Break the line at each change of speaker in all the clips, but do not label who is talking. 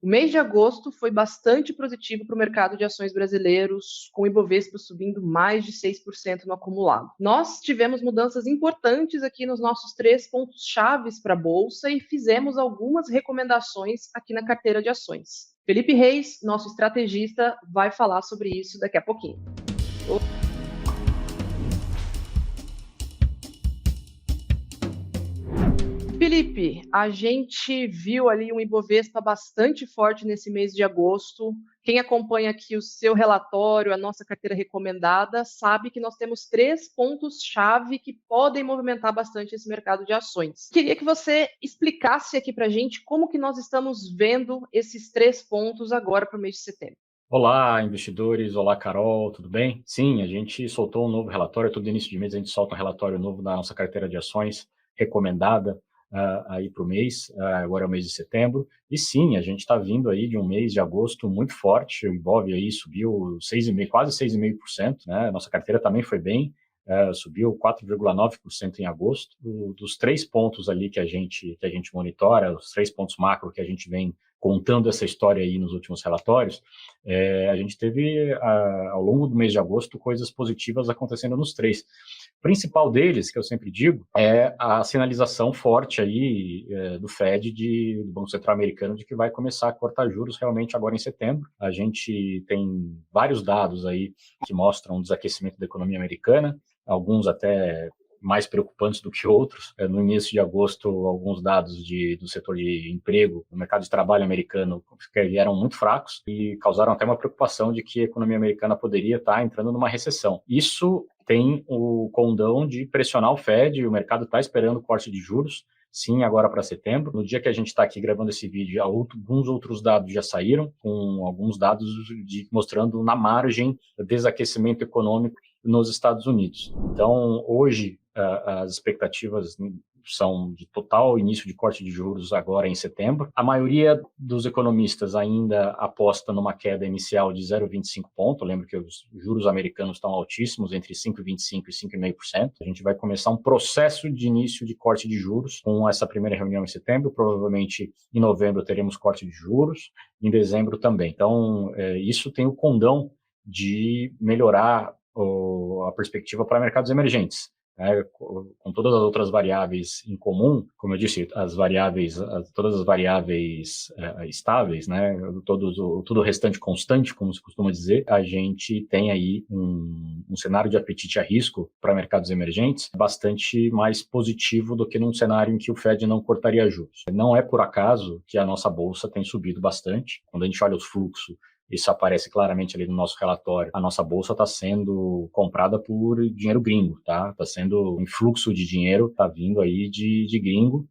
O mês de agosto foi bastante positivo para o mercado de ações brasileiros, com o Ibovespa subindo mais de 6% no acumulado. Nós tivemos mudanças importantes aqui nos nossos 3 pontos chaves para a Bolsa e fizemos algumas recomendações aqui na carteira de ações. Felipe Reis, nosso estrategista, vai falar sobre isso daqui a pouquinho. Felipe, a gente viu ali um Ibovespa bastante forte nesse mês de agosto. Quem acompanha aqui o seu relatório, a nossa carteira recomendada, sabe que nós temos 3 pontos-chave que podem movimentar bastante esse mercado de ações. Queria que você explicasse aqui para a gente como que nós estamos vendo esses 3 pontos agora para o mês de setembro.
Olá, investidores. Olá, Carol, tudo bem? Sim, a gente soltou um novo relatório. Todo início de mês a gente solta um relatório novo da nossa carteira de ações recomendada aí para o mês. Agora é o mês de setembro. E sim, a gente está vindo aí de um mês de agosto muito forte. O Ibov aí subiu 6,5%, quase 6,5%, né? Nossa carteira também foi bem. Subiu 4,9% em agosto. Dos 3 pontos ali que a gente monitora, os 3 pontos macro que a gente vem contando essa história aí nos últimos relatórios, a gente teve, ao longo do mês de agosto, coisas positivas acontecendo nos 3. O principal deles, que eu sempre digo, é a sinalização forte aí do Fed, do Banco Central Americano, de que vai começar a cortar juros realmente agora em setembro. A gente tem vários dados aí que mostram o desaquecimento da economia americana, alguns até mais preocupantes do que outros. No início de agosto, alguns dados do setor de emprego, do mercado de trabalho americano, eram muito fracos e causaram até uma preocupação de que a economia americana poderia estar entrando numa recessão. Isso tem o condão de pressionar o Fed, o mercado está esperando o corte de juros, sim, agora para setembro. No dia que a gente está aqui gravando esse vídeo, alguns outros dados já saíram, com alguns dados mostrando na margem desaquecimento econômico nos Estados Unidos. Então, hoje, as expectativas são de total início de corte de juros agora em setembro. A maioria dos economistas ainda aposta numa queda inicial de 0,25 ponto. Lembro que os juros americanos estão altíssimos, entre 5,25% e 5,5%. A gente vai começar um processo de início de corte de juros com essa primeira reunião em setembro. Provavelmente em novembro teremos corte de juros, em dezembro também. Então, isso tem o condão de melhorar a perspectiva para mercados emergentes. Com todas as outras variáveis em comum, como eu disse, todas as variáveis estáveis, né, tudo o restante constante, como se costuma dizer, a gente tem aí um cenário de apetite a risco para mercados emergentes bastante mais positivo do que num cenário em que o Fed não cortaria juros. Não é por acaso que a nossa bolsa tem subido bastante. Quando a gente olha os fluxos, isso aparece claramente ali no nosso relatório. A nossa bolsa está sendo comprada por dinheiro gringo, tá? Está sendo um fluxo de dinheiro, está vindo aí de gringo,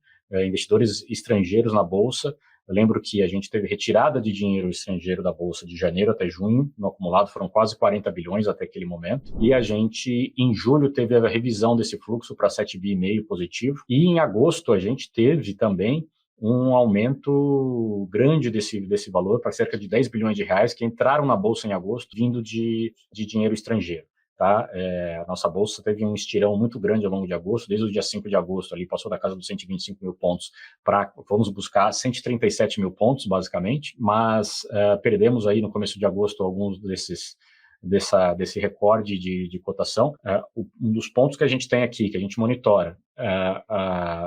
investidores estrangeiros na bolsa. Eu lembro que a gente teve retirada de dinheiro estrangeiro da bolsa de janeiro até junho, no acumulado foram quase 40 bilhões até aquele momento, e a gente, em julho, teve a revisão desse fluxo para 7,5 bi positivo, e em agosto a gente teve também um aumento grande desse valor para cerca de 10 bilhões de reais que entraram na Bolsa em agosto vindo de dinheiro estrangeiro. Tá? A nossa Bolsa teve um estirão muito grande ao longo de agosto, desde o dia 5 de agosto, ali passou da casa dos 125 mil pontos para, vamos buscar 137 mil pontos, basicamente, mas perdemos aí no começo de agosto alguns desse recorde de cotação. Um dos pontos que a gente tem aqui, que a gente monitora,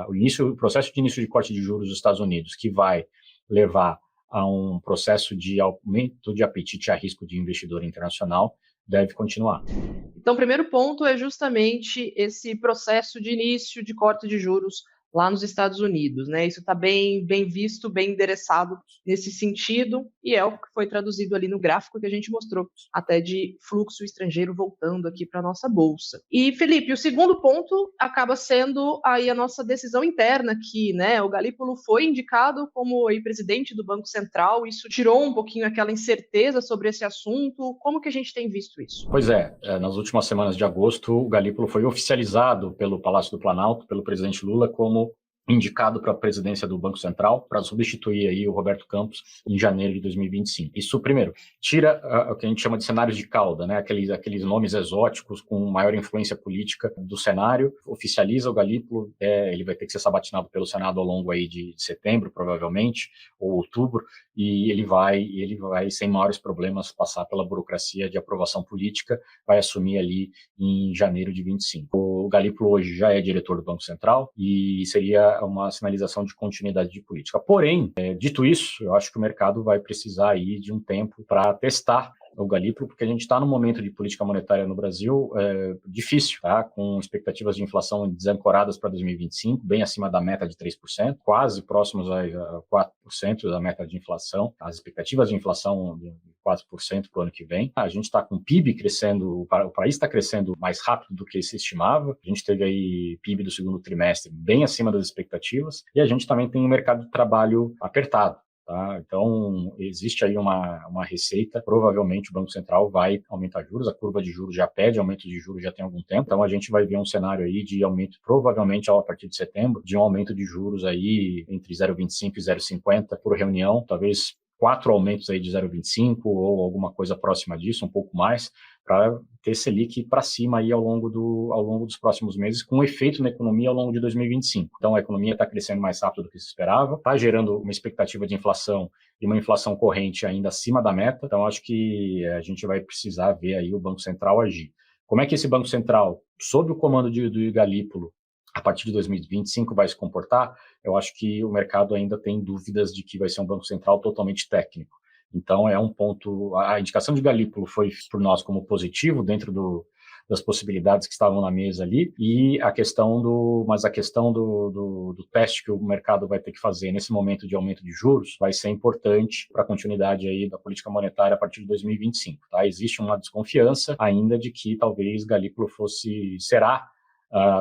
o processo de início de corte de juros dos Estados Unidos, que vai levar a um processo de aumento de apetite a risco de investidor internacional, deve continuar.
Então, o primeiro ponto é justamente esse processo de início de corte de juros lá nos Estados Unidos, né? Isso está bem visto, bem endereçado nesse sentido, e é o que foi traduzido ali no gráfico que a gente mostrou, até de fluxo estrangeiro voltando aqui para a nossa bolsa. E, Felipe, o segundo ponto acaba sendo aí a nossa decisão interna aqui, né? O Galípolo foi indicado como aí presidente do Banco Central, isso tirou um pouquinho aquela incerteza sobre esse assunto. Como que a gente tem visto isso?
Pois nas últimas semanas de agosto, o Galípolo foi oficializado pelo Palácio do Planalto, pelo presidente Lula, como indicado para a presidência do Banco Central para substituir aí o Roberto Campos em janeiro de 2025. Isso, primeiro, tira o que a gente chama de cenários de cauda, né? Aqueles nomes exóticos com maior influência política do cenário, oficializa o Galípolo, ele vai ter que ser sabatinado pelo Senado ao longo aí de setembro, provavelmente, ou outubro, e ele vai, sem maiores problemas, passar pela burocracia de aprovação política, vai assumir ali em janeiro de 25. O Galípolo hoje já é diretor do Banco Central e seria uma sinalização de continuidade de política. Porém, dito isso, eu acho que o mercado vai precisar aí de um tempo para testar o Galípolo, porque a gente está num momento de política monetária no Brasil difícil, tá? Com expectativas de inflação desancoradas para 2025, bem acima da meta de 3%, quase próximos a 4% da meta de inflação, as expectativas de inflação de 4% para o ano que vem. A gente está com o PIB crescendo, o país está crescendo mais rápido do que se estimava, a gente teve aí PIB do segundo trimestre bem acima das expectativas, e a gente também tem um mercado de trabalho apertado. Tá? Então, existe aí uma receita, provavelmente o Banco Central vai aumentar juros, a curva de juros já pede aumento de juros já tem algum tempo, então a gente vai ver um cenário aí de aumento, provavelmente a partir de setembro, de um aumento de juros aí entre 0,25 e 0,50 por reunião, talvez 4 aumentos aí de 0,25 ou alguma coisa próxima disso, um pouco mais, para ter Selic para cima aí ao longo dos próximos meses, com efeito na economia ao longo de 2025. Então, a economia está crescendo mais rápido do que se esperava, está gerando uma expectativa de inflação e uma inflação corrente ainda acima da meta. Então, acho que a gente vai precisar ver aí o Banco Central agir. Como é que esse Banco Central, sob o comando do Galípolo, a partir de 2025 vai se comportar? Eu acho que o mercado ainda tem dúvidas de que vai ser um Banco Central totalmente técnico. Então, é um ponto... A indicação de Galípolo foi, por nós, como positivo dentro das possibilidades que estavam na mesa ali, e a questão do teste que o mercado vai ter que fazer nesse momento de aumento de juros vai ser importante para a continuidade aí da política monetária a partir de 2025. Tá? Existe uma desconfiança ainda de que talvez Galípolo será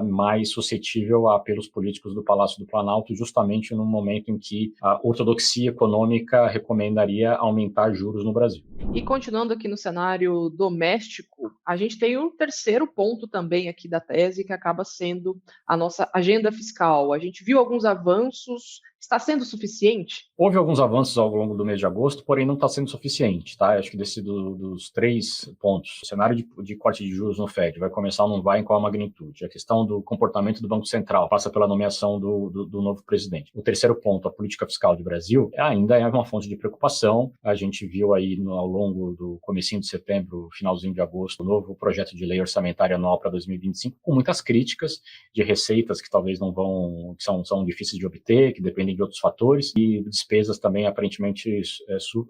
mais suscetível a apelos políticos do Palácio do Planalto, justamente no momento em que a ortodoxia econômica recomendaria aumentar juros no Brasil.
E continuando aqui no cenário doméstico, a gente tem um terceiro ponto também aqui da tese, que acaba sendo a nossa agenda fiscal. A gente viu alguns avanços. Está sendo suficiente?
Houve alguns avanços ao longo do mês de agosto, porém não está sendo suficiente, tá? Acho que dos 3 pontos, o cenário de corte de juros no FED vai começar ou não vai, em qual a magnitude? A questão do comportamento do Banco Central passa pela nomeação do novo presidente. O terceiro ponto, a política fiscal do Brasil, ainda é uma fonte de preocupação. A gente viu aí ao longo do comecinho de setembro, finalzinho de agosto, o novo projeto de lei orçamentária anual para 2025, com muitas críticas de receitas que talvez não vão, que são difíceis de obter, que dependem de outros fatores, e despesas também aparentemente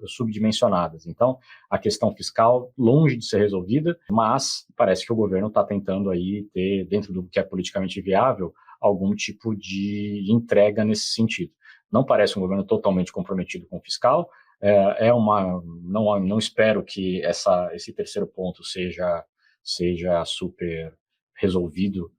subdimensionadas. Então, a questão fiscal longe de ser resolvida, mas parece que o governo está tentando aí ter, dentro do que é politicamente viável, algum tipo de entrega nesse sentido. Não parece um governo totalmente comprometido com o fiscal, não espero que esse terceiro ponto seja super resolvido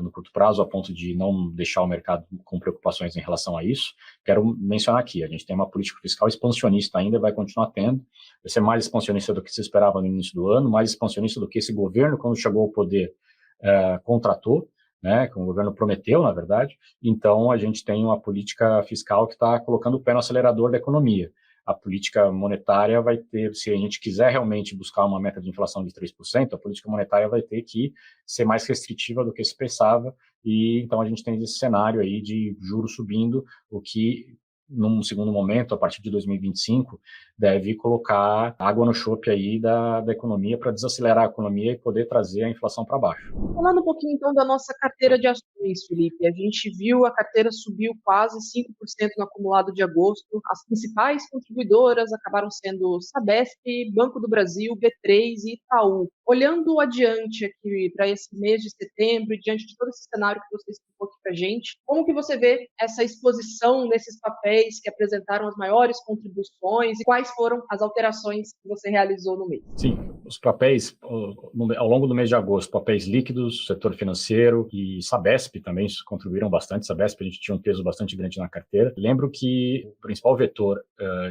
no curto prazo, a ponto de não deixar o mercado com preocupações em relação a isso. Quero mencionar aqui, a gente tem uma política fiscal expansionista ainda, vai continuar tendo, vai ser mais expansionista do que se esperava no início do ano, mais expansionista do que esse governo, quando chegou ao poder, contratou, né, que o governo prometeu, na verdade. Então, a gente tem uma política fiscal que está colocando o pé no acelerador da economia. A política monetária vai ter, se a gente quiser realmente buscar uma meta de inflação de 3%, a política monetária vai ter que ser mais restritiva do que se pensava, e então a gente tem esse cenário aí de juros subindo, o que, num segundo momento, a partir de 2025, deve colocar água no chope aí da economia para desacelerar a economia e poder trazer a inflação para baixo.
Falando um pouquinho então da nossa carteira de ações, Felipe, a gente viu a carteira subiu quase 5% no acumulado de agosto. As principais contribuidoras acabaram sendo Sabesp, Banco do Brasil, B3 e Itaú. Olhando adiante aqui para esse mês de setembro e diante de todo esse cenário que você explicou aqui para a gente, como que você vê essa exposição nesses papéis que apresentaram as maiores contribuições e quais foram as alterações que você realizou no mês?
Sim, os papéis, ao longo do mês de agosto, papéis líquidos, setor financeiro e Sabesp também contribuíram bastante. Sabesp, a gente tinha um peso bastante grande na carteira. Lembro que o principal vetor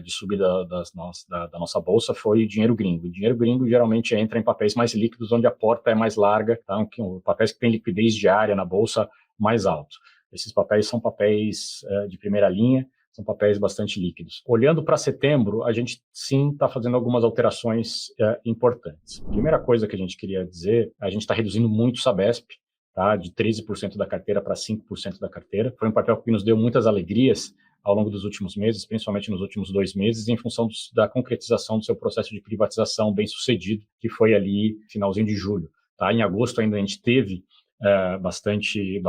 de subida da nossa bolsa foi o dinheiro gringo. O dinheiro gringo geralmente entra em papéis mais líquidos, onde a porta é mais larga, tá? Papéis que têm liquidez diária na bolsa mais alto. Esses papéis são papéis de primeira linha, são papéis bastante líquidos. Olhando para setembro, a gente sim está fazendo algumas alterações importantes. Primeira coisa que a gente queria dizer, a gente está reduzindo muito o Sabesp, tá? De 13% da carteira para 5% da carteira. Foi um papel que nos deu muitas alegrias ao longo dos últimos meses, principalmente nos últimos 2 meses, em função da concretização do seu processo de privatização bem sucedido, que foi ali finalzinho de julho. Tá? Em agosto ainda a gente teve bastante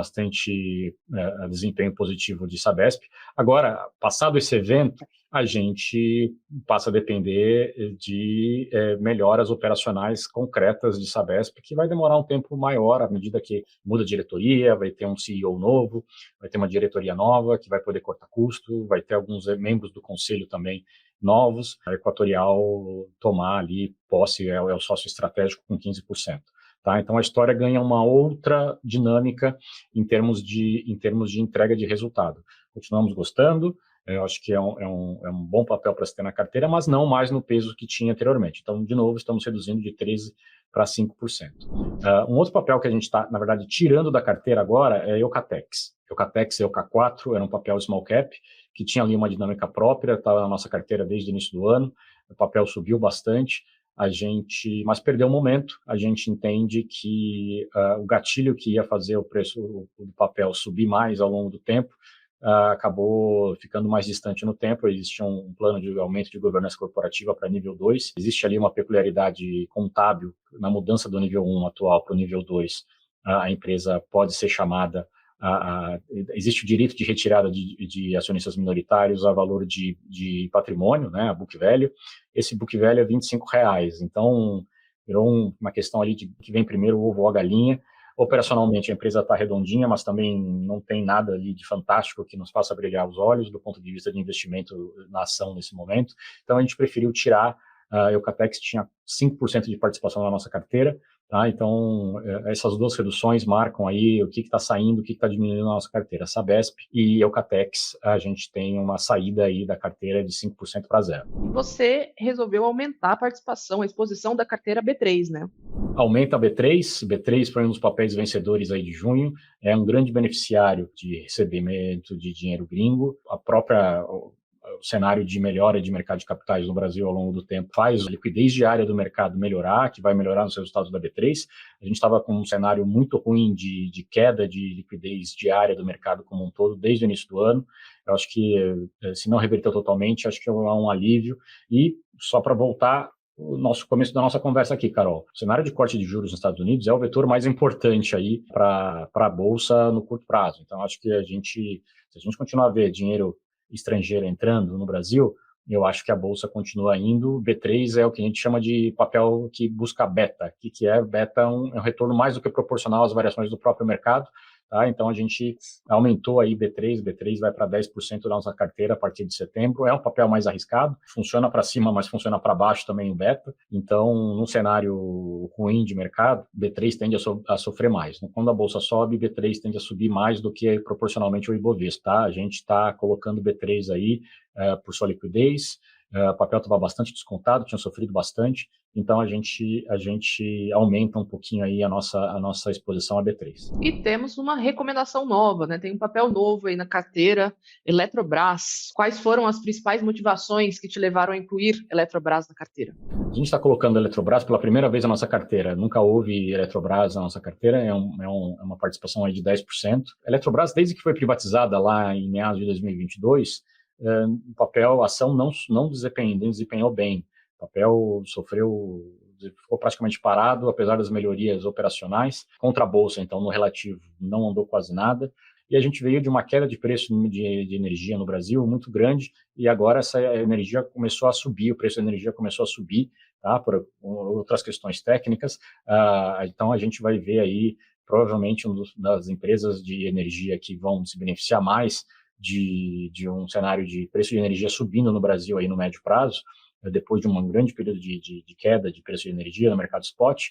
desempenho positivo de Sabesp. Agora, passado esse evento, a gente passa a depender de melhoras operacionais concretas de Sabesp, que vai demorar um tempo maior à medida que muda a diretoria, vai ter um CEO novo, vai ter uma diretoria nova que vai poder cortar custo, vai ter alguns membros do conselho também novos, a Equatorial tomar ali posse, é o sócio estratégico com 15%. Tá? Então, a história ganha uma outra dinâmica em termos de entrega de resultado. Continuamos gostando, eu acho que é um bom papel para se ter na carteira, mas não mais no peso que tinha anteriormente. Então, de novo, estamos reduzindo de 13% para 5%. Um outro papel que a gente está, na verdade, tirando da carteira agora é Eucatex. Eucatex e Euca4 era um papel small cap, que tinha ali uma dinâmica própria, estava na nossa carteira desde o início do ano, o papel subiu bastante, mas perdeu o momento, a gente entende que o gatilho que ia fazer o preço do papel subir mais ao longo do tempo acabou ficando mais distante no tempo. Existe um plano de aumento de governança corporativa para nível 2, existe ali uma peculiaridade contábil na mudança do nível 1 atual para o nível 2, a empresa pode ser chamada existe o direito de retirada de acionistas minoritários a valor de patrimônio, né, a book value. Esse book value é R$ 25, então virou uma questão ali de que vem primeiro o ovo ou a galinha. Operacionalmente a empresa está redondinha, mas também não tem nada ali de fantástico que nos faça brilhar os olhos do ponto de vista de investimento na ação nesse momento. Então a gente preferiu tirar. A Eucatex tinha 5% de participação na nossa carteira, tá? Então essas duas reduções marcam aí o que está saindo, o que está diminuindo na nossa carteira. Sabesp e Eucatex, a gente tem uma saída aí da carteira de 5% para 0.
E você resolveu aumentar a participação, a exposição da carteira B3, né?
Aumenta a B3, B3 foi um dos papéis vencedores aí de junho, é um grande beneficiário de recebimento de dinheiro gringo, o cenário de melhora de mercado de capitais no Brasil ao longo do tempo faz a liquidez diária do mercado melhorar, que vai melhorar nos resultados da B3. A gente estava com um cenário muito ruim de queda de liquidez diária do mercado como um todo desde o início do ano. Eu acho que, se não reverteu totalmente, acho que é um alívio. E só para voltar, o começo da nossa conversa aqui, Carol. O cenário de corte de juros nos Estados Unidos é o vetor mais importante aí para a Bolsa no curto prazo. Então, acho que se a gente continuar a ver dinheiro estrangeiro entrando no Brasil, eu acho que a Bolsa continua indo. B3 é o que a gente chama de papel que busca beta. O que é beta? É um retorno mais do que proporcional às variações do próprio mercado. Tá? Então, a gente aumentou aí B3 vai para 10% da nossa carteira a partir de setembro. É um papel mais arriscado, funciona para cima, mas funciona para baixo também o beta. Então, num cenário ruim de mercado, B3 tende a sofrer mais. Quando a Bolsa sobe, B3 tende a subir mais do que proporcionalmente o Ibovespa. Tá? A gente está colocando B3 aí por sua liquidez. O papel estava bastante descontado, tinha sofrido bastante, então a gente aumenta um pouquinho aí a nossa exposição a B3.
E temos uma recomendação nova, né? Tem um papel novo aí na carteira, Eletrobras. Quais foram as principais motivações que te levaram a incluir Eletrobras na carteira?
A gente está colocando Eletrobras pela primeira vez na nossa carteira. Nunca houve Eletrobras na nossa carteira, é uma participação aí de 10%. Eletrobras, desde que foi privatizada lá em meados de 2022, o papel, a ação não desempenhou bem. O papel ficou praticamente parado, apesar das melhorias operacionais. Contra a Bolsa, então, no relativo, não andou quase nada. E a gente veio de uma queda de preço de energia no Brasil muito grande, e agora essa energia começou a subir, o preço da energia começou a subir, tá, por outras questões técnicas. Então, a gente vai ver aí, provavelmente, uma das empresas de energia que vão se beneficiar mais de um cenário de preço de energia subindo no Brasil aí no médio prazo, depois de um grande período de queda de preço de energia no mercado spot,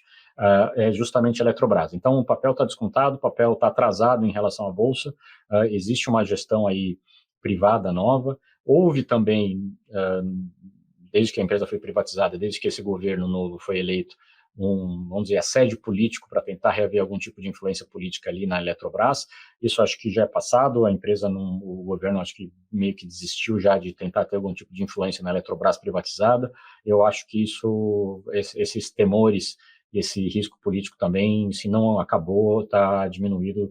é justamente a Eletrobras. Então, o papel está descontado, o papel está atrasado em relação à Bolsa, existe uma gestão aí privada nova, houve também, desde que a empresa foi privatizada, desde que esse governo novo foi eleito, vamos dizer, assédio político para tentar reaver algum tipo de influência política ali na Eletrobras. Isso acho que já é passado, a empresa, o governo acho que meio que desistiu já de tentar ter algum tipo de influência na Eletrobras privatizada. Eu acho que esses temores e esse risco político também, se não acabou, está diminuído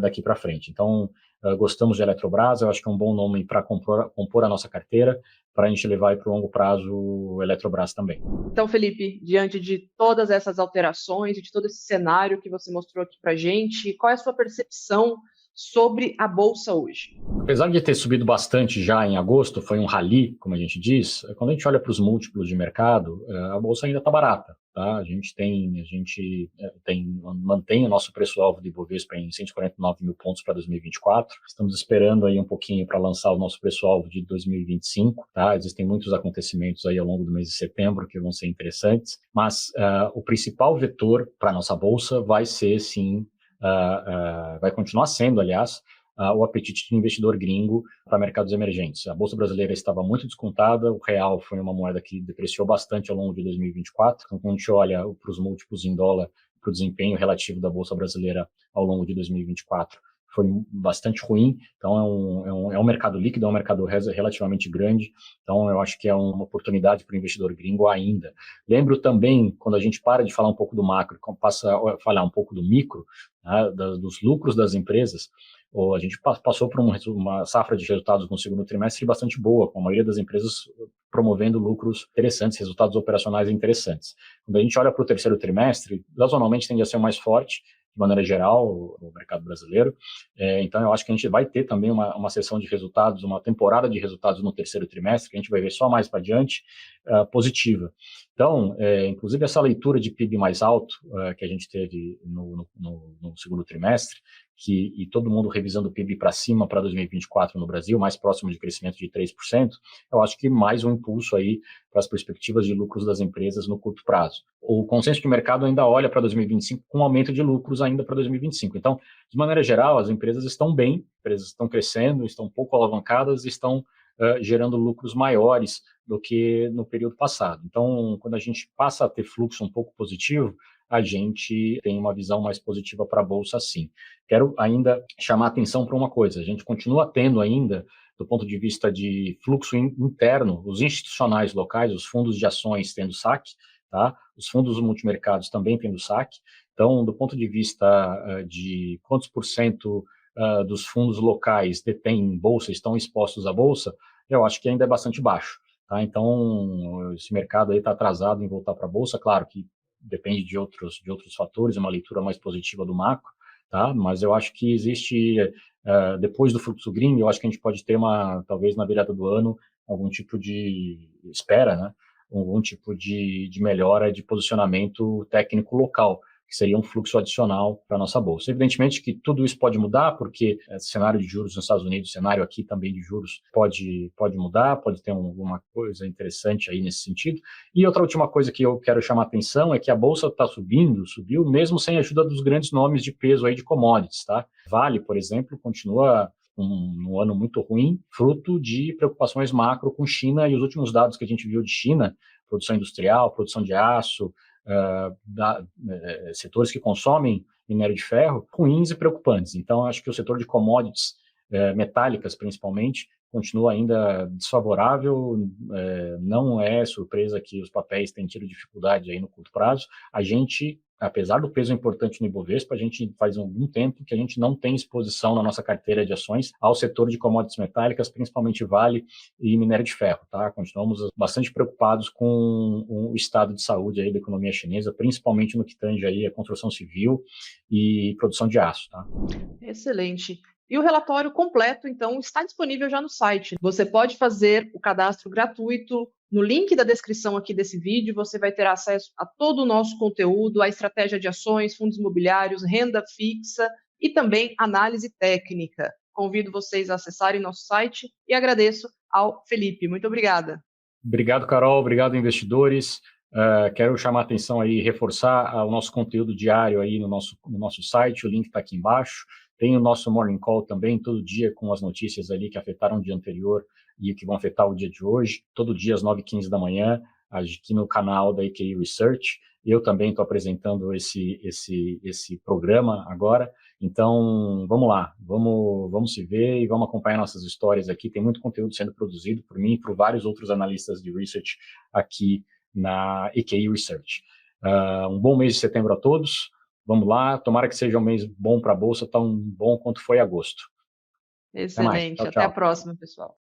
daqui para frente. Então, gostamos de Eletrobras, eu acho que é um bom nome para compor a nossa carteira, para a gente levar para o longo prazo Eletrobras também.
Então, Felipe, diante de todas essas alterações e de todo esse cenário que você mostrou aqui para a gente, qual é a sua percepção sobre a Bolsa hoje?
Apesar de ter subido bastante já em agosto, foi um rally, como a gente diz, quando a gente olha para os múltiplos de mercado, a Bolsa ainda está barata. Tá? A gente mantém o nosso preço-alvo de Ibovespa em 149 mil pontos para 2024. Estamos esperando aí um pouquinho para lançar o nosso preço-alvo de 2025. Tá? Existem muitos acontecimentos aí ao longo do mês de setembro que vão ser interessantes, mas o principal vetor para a nossa Bolsa vai ser, sim, vai continuar sendo, aliás, o apetite de investidor gringo para mercados emergentes. A Bolsa brasileira estava muito descontada, o real foi uma moeda que depreciou bastante ao longo de 2024, então quando a gente olha para os múltiplos em dólar, para o desempenho relativo da Bolsa brasileira ao longo de 2024, foi bastante ruim, então é um mercado líquido, é um mercado relativamente grande, então eu acho que é uma oportunidade para o investidor gringo ainda. Lembro também, quando a gente para de falar um pouco do macro, passa a falar um pouco do micro, né, dos lucros das empresas, a gente passou por uma safra de resultados no segundo trimestre bastante boa, com a maioria das empresas promovendo lucros interessantes, resultados operacionais interessantes. Quando a gente olha para o terceiro trimestre, sazonalmente tende a ser o mais forte, de maneira geral, no mercado brasileiro. Então, eu acho que a gente vai ter também uma sessão de resultados, uma temporada de resultados no terceiro trimestre, que a gente vai ver só mais para adiante, positiva. Então, inclusive essa leitura de PIB mais alto que a gente teve no segundo trimestre, e todo mundo revisando o PIB para cima para 2024 no Brasil, mais próximo de crescimento de 3%, eu acho que mais um impulso aí para as perspectivas de lucros das empresas no curto prazo. O consenso de mercado ainda olha para 2025 com aumento de lucros ainda para 2025. Então, de maneira geral, as empresas estão bem, empresas estão crescendo, estão pouco alavancadas, estão gerando lucros maiores do que no período passado. Então, quando a gente passa a ter fluxo um pouco positivo, a gente tem uma visão mais positiva para a Bolsa, sim. Quero ainda chamar a atenção para uma coisa, a gente continua tendo ainda, do ponto de vista de fluxo interno, os institucionais locais, os fundos de ações tendo saque, tá? Os fundos multimercados também tendo saque. Então, do ponto de vista de quantos por cento dos fundos locais detêm bolsa, estão expostos à bolsa, eu acho que ainda é bastante baixo. Tá? Então, esse mercado aí está atrasado em voltar para a bolsa, claro que depende de outros fatores, uma leitura mais positiva do macro, tá? Mas eu acho que existe, depois do fluxo gringo, eu acho que a gente pode ter talvez na virada do ano, algum tipo de espera, né? Algum tipo de melhora de posicionamento técnico local, que seria um fluxo adicional para a nossa bolsa. Evidentemente que tudo isso pode mudar, porque o cenário de juros nos Estados Unidos, o cenário aqui também de juros pode mudar, pode ter alguma coisa interessante aí nesse sentido. E outra última coisa que eu quero chamar a atenção é que a bolsa está subiu mesmo sem a ajuda dos grandes nomes de peso aí de commodities, tá? Vale, por exemplo, continua um ano muito ruim, fruto de preocupações macro com China, e os últimos dados que a gente viu de China, produção industrial, produção de aço, setores que consomem minério de ferro, ruins e preocupantes. Então, acho que o setor de commodities metálicas, principalmente, continua ainda desfavorável, não é surpresa que os papéis tenham tido dificuldade aí no curto prazo. A gente, apesar do peso importante no Ibovespa, a gente faz algum tempo que a gente não tem exposição na nossa carteira de ações ao setor de commodities metálicas, principalmente Vale e minério de ferro, tá? Continuamos bastante preocupados com o estado de saúde aí da economia chinesa, principalmente no que tange aí a construção civil e produção de aço, tá?
Excelente. E o relatório completo, então, está disponível já no site. Você pode fazer o cadastro gratuito. No link da descrição aqui desse vídeo, você vai ter acesso a todo o nosso conteúdo, a estratégia de ações, fundos imobiliários, renda fixa e também análise técnica. Convido vocês a acessarem nosso site e agradeço ao Felipe. Muito obrigada.
Obrigado, Carol. Obrigado, investidores. Quero chamar a atenção aí, reforçar o nosso conteúdo diário aí no nosso site. O link está aqui embaixo. Tem o nosso Morning Call também, todo dia, com as notícias ali que afetaram o dia anterior e que vão afetar o dia de hoje. Todo dia, às 9h15 da manhã, aqui no canal da EQI Research. eu também estou apresentando esse programa agora. Então, vamos lá, vamos se ver e vamos acompanhar nossas histórias aqui. Tem muito conteúdo sendo produzido por mim e por vários outros analistas de research aqui na EQI Research. Um bom mês de setembro a todos. Vamos lá, tomara que seja um mês bom para a Bolsa, tão bom quanto foi agosto.
Excelente.
Tchau,
Até a
tchau.
próxima, pessoal.